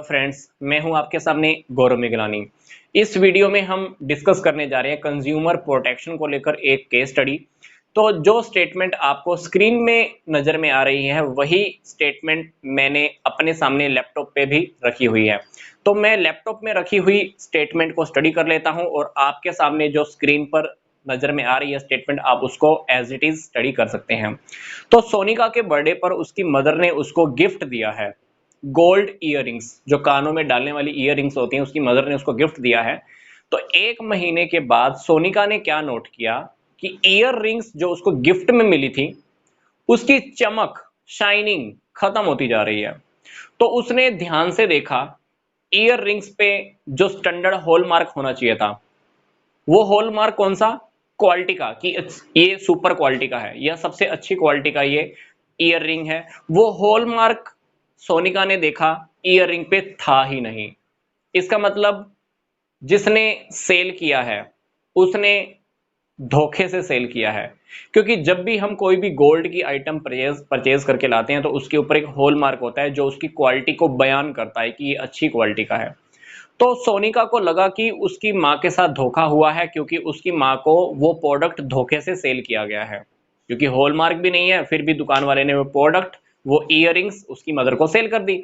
Hello friends, मैं हूं आपके सामने गौरव मिगलानी। इस वीडियो में हम डिस्कस करने जा रहे हैं कंज्यूमर प्रोटेक्शन को लेकर एक केस स्टडी। तो जो स्टेटमेंट आपको स्क्रीन में नज़र में आ रही है वही स्टेटमेंट मैंने अपने सामने लैपटॉप पे भी रखी हुई है। तो मैं लैपटॉप में रखी हुई स्टेटमेंट को स्टडी कर लेता हूं और आपके सामने जो स्क्रीन पर नज़र में आ रही है स्टेटमेंट आप उसको एज इट इज स्टडी कर सकते हैं। तो सोनिका के बर्थडे पर उसकी मदर ने उसको गिफ्ट दिया है गोल्ड इयररिंग्स, जो कानों में डालने वाली इयररिंग्स होती हैं, उसकी मदर ने उसको गिफ्ट दिया है। तो एक महीने के बाद सोनिका ने क्या नोट किया कि इयररिंग्स जो उसको गिफ्ट में मिली थी उसकी चमक, शाइनिंग खत्म होती जा रही है। तो उसने ध्यान से देखा इयररिंग्स पे जो स्टैंडर्ड हॉलमार्क होना चाहिए था, वो हॉलमार्क कौन सा, क्वालिटी का, कि ये सुपर क्वालिटी का है, यह सबसे अच्छी क्वालिटी का ये ईयररिंग है, वो हॉलमार्क सोनिका ने देखा ईयररिंग पे था ही नहीं। इसका मतलब जिसने सेल किया है उसने धोखे से सेल किया है, क्योंकि जब भी हम कोई भी गोल्ड की आइटम परचेज करके लाते हैं तो उसके ऊपर एक हॉलमार्क होता है जो उसकी क्वालिटी को बयान करता है कि ये अच्छी क्वालिटी का है। तो सोनिका को लगा कि उसकी माँ के साथ धोखा हुआ है, क्योंकि उसकी माँ को वो प्रोडक्ट धोखे से सेल किया गया है, क्योंकि हॉलमार्क भी नहीं है, फिर भी दुकान वाले ने वो प्रोडक्ट, वो इयररिंग्स उसकी मदर को सेल कर दी।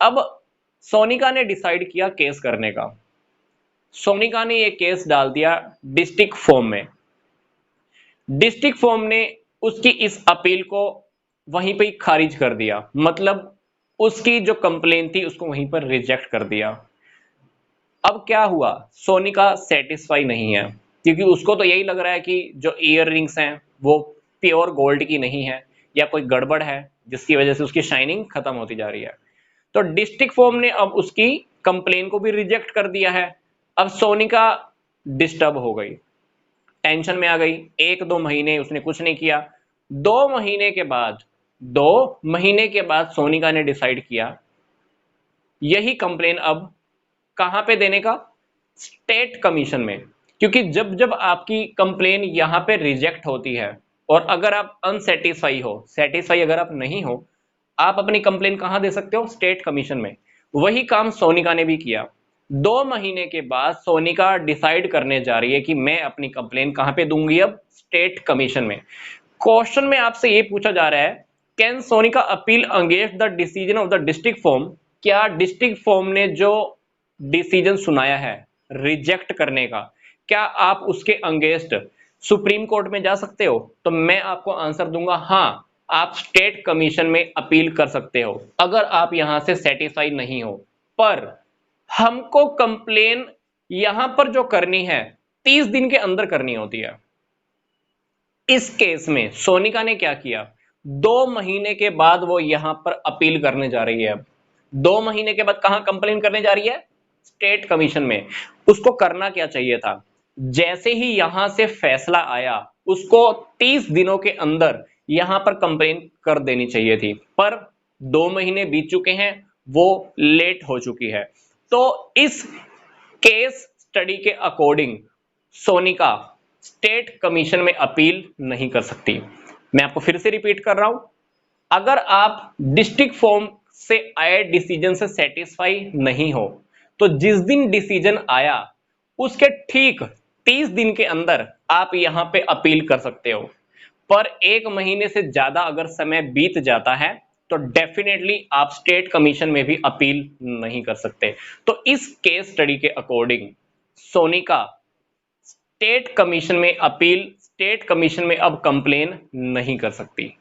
अब सोनिका ने डिसाइड किया केस करने का। सोनिका ने ये केस डाल दिया डिस्ट्रिक्ट फॉर्म में। डिस्ट्रिक्ट फॉर्म ने उसकी इस अपील को वहीं पे ही खारिज कर दिया, मतलब उसकी जो कंप्लेन थी उसको वहीं पर रिजेक्ट कर दिया। अब क्या हुआ, सोनिका सेटिस्फाई नहीं है, क्योंकि उसको तो यही लग रहा है कि जो इयररिंग्स हैं वो प्योर गोल्ड की नहीं है या कोई गड़बड़ है जिसकी वजह से उसकी शाइनिंग खत्म होती जा रही है। तो डिस्ट्रिक्ट फॉर्म ने अब उसकी कंप्लेन को भी रिजेक्ट कर दिया है। अब सोनिका डिस्टर्ब हो गई, टेंशन में आ गई। एक दो महीने उसने कुछ नहीं किया। 2 महीने के बाद सोनिका ने डिसाइड किया यही कंप्लेन अब कहां पे देने का, स्टेट कमीशन में। क्योंकि जब जब आपकी कंप्लेन यहां पे रिजेक्ट होती है और अगर आप अनसेटिस्फाई हो, सेटिस्फाई अगर आप नहीं हो, आप अपनी कंप्लेन कहां दे सकते हो, स्टेट कमीशन में। वही काम सोनिका ने भी किया। 2 महीने के बाद सोनिका डिसाइड करने जा रही है कि मैं अपनी कंप्लेन कहां पे दूंगी, अब स्टेट कमीशन में। क्वेश्चन में आपसे ये पूछा जा रहा है, can Sonika appeal against the decision of the district form. क्या डिस्ट्रिक्ट फॉर्म ने जो डिसीजन सुनाया है रिजेक्ट करने का, क्या आप उसके अगेंस्ट सुप्रीम कोर्ट में जा सकते हो? तो मैं आपको आंसर दूंगा हाँ, आप स्टेट कमीशन में अपील कर सकते हो अगर आप यहां से सेटिस्फाई नहीं हो। पर हमको कंप्लेन यहां पर जो करनी है 30 दिन के अंदर करनी होती है। इस केस में सोनिका ने क्या किया, 2 महीने के बाद वो यहां पर अपील करने जा रही है। अब 2 महीने के बाद कहां कंप्लेन करने जा रही है, स्टेट कमीशन में। उसको करना क्या चाहिए था, जैसे ही यहां से फैसला आया उसको 30 दिनों के अंदर यहां पर कंप्लेन कर देनी चाहिए थी, पर 2 महीने बीत चुके हैं, वो लेट हो चुकी है। तो इस केस स्टडी के अकॉर्डिंग सोनिका स्टेट कमीशन में अपील नहीं कर सकती। मैं आपको फिर से रिपीट कर रहा हूं, अगर आप डिस्ट्रिक्ट फॉर्म से आए डिसीजन से सेटिस्फाई नहीं हो तो जिस दिन डिसीजन आया उसके ठीक 30 दिन के अंदर आप यहां पे अपील कर सकते हो। पर 1 महीने से ज्यादा अगर समय बीत जाता है तो डेफिनेटली आप स्टेट कमीशन में भी अपील नहीं कर सकते। तो इस केस स्टडी के अकॉर्डिंग सोनिका स्टेट कमीशन में अब कंप्लेन नहीं कर सकती।